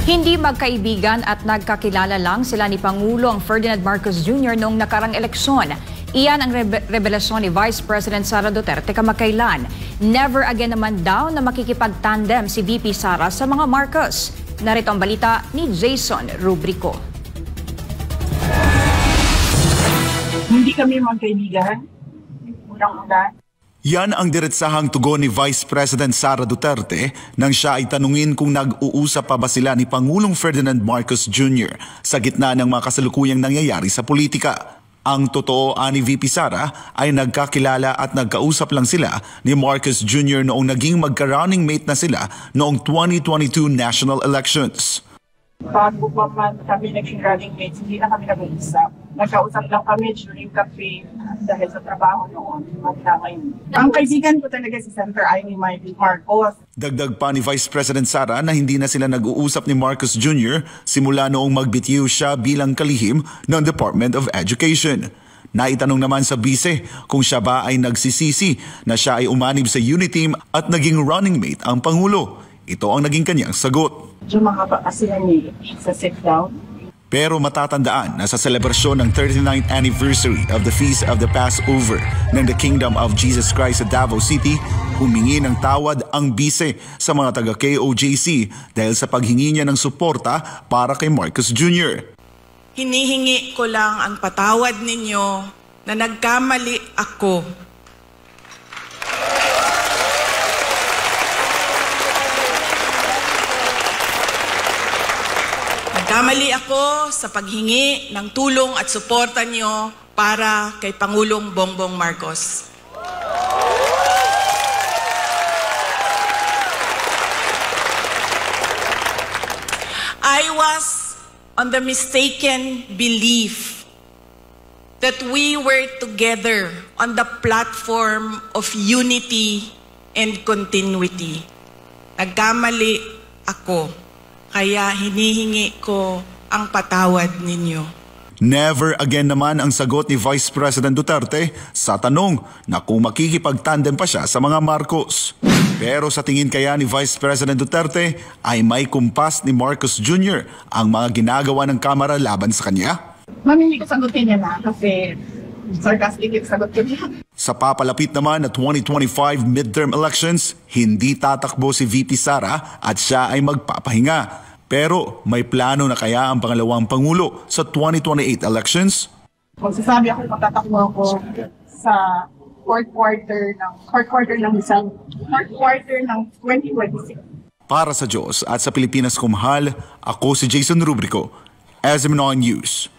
Hindi magkaibigan at nagkakilala lang sila ni Pangulong Ferdinand Marcos Jr. noong nakarang eleksyon. Iyan ang revelasyon ni Vice President Sara Duterte kamakailan. Never again naman daw na makikipag-tandem si VP Sara sa mga Marcos. Narito ang balita ni Jason Rubrico. Hindi kami magkaibigan. Unang-una. Yan ang diretsahang tugon ni Vice President Sara Duterte nang siya ay tanungin kung nag-uusap pa ba sila ni Pangulong Ferdinand Marcos Jr. sa gitna ng mga kasalukuyang nangyayari sa politika. Ang totoo ani VP Sara ay nagkakilala at nagkausap lang sila ni Marcos Jr. noong naging magka-running mate na sila noong 2022 national elections. Bago pa man kami naging running mates, hindi na kami nag-uusap. Nagkausap lang kami during cafe dahil sa trabaho noon. Ang kaibigan ko talaga si Senator Amy Marcos. Dagdag pa ni Vice President Sara na hindi na sila nag-uusap ni Marcos Jr. simula noong magbitiw siya bilang kalihim ng Department of Education. Naitanong naman sa bise kung siya ba ay nagsisisi na siya ay umanib sa Uniteam at naging running mate ang Pangulo. Ito ang naging kanyang sagot. Medyo mahaba kasi sa sit-down. Pero matatandaan na sa selebrasyon ng 39th anniversary of the Feast of the Passover ng The Kingdom of Jesus Christ sa Davao City, humingi ng tawad ang bise sa mga taga-KOJC dahil sa paghingi niya ng suporta para kay Marcos Jr. Hinihingi ko lang ang patawad ninyo na nagkamali ako. Nagkamali ako sa paghingi ng tulong at suporta niyo para kay Pangulong Bongbong Marcos. I was on the mistaken belief that we were together on the platform of unity and continuity. Nagkamali ako. Kaya hinihingi ko ang patawad ninyo. Never again naman ang sagot ni Vice President Duterte sa tanong na kung makikipag-tandem pa siya sa mga Marcos. Pero sa tingin kaya ni Vice President Duterte ay may kumpas ni Marcos Jr. ang mga ginagawa ng Kamara laban sa kanya? Mamili ko sagutin niya na kasi sarcastic yung sagot ko niya. Sa papalapit naman na 2025 midterm elections, hindi tatakbo si VP Sara at siya ay magpapahinga. Pero may plano na kaya ang pangalawang Pangulo sa 2028 elections? Kung sasabi ako, matatakbo ako sa fourth quarter ng 2026. Para sa Diyos at sa Pilipinas kumahal, ako si Jason Rubrico, SM9 News.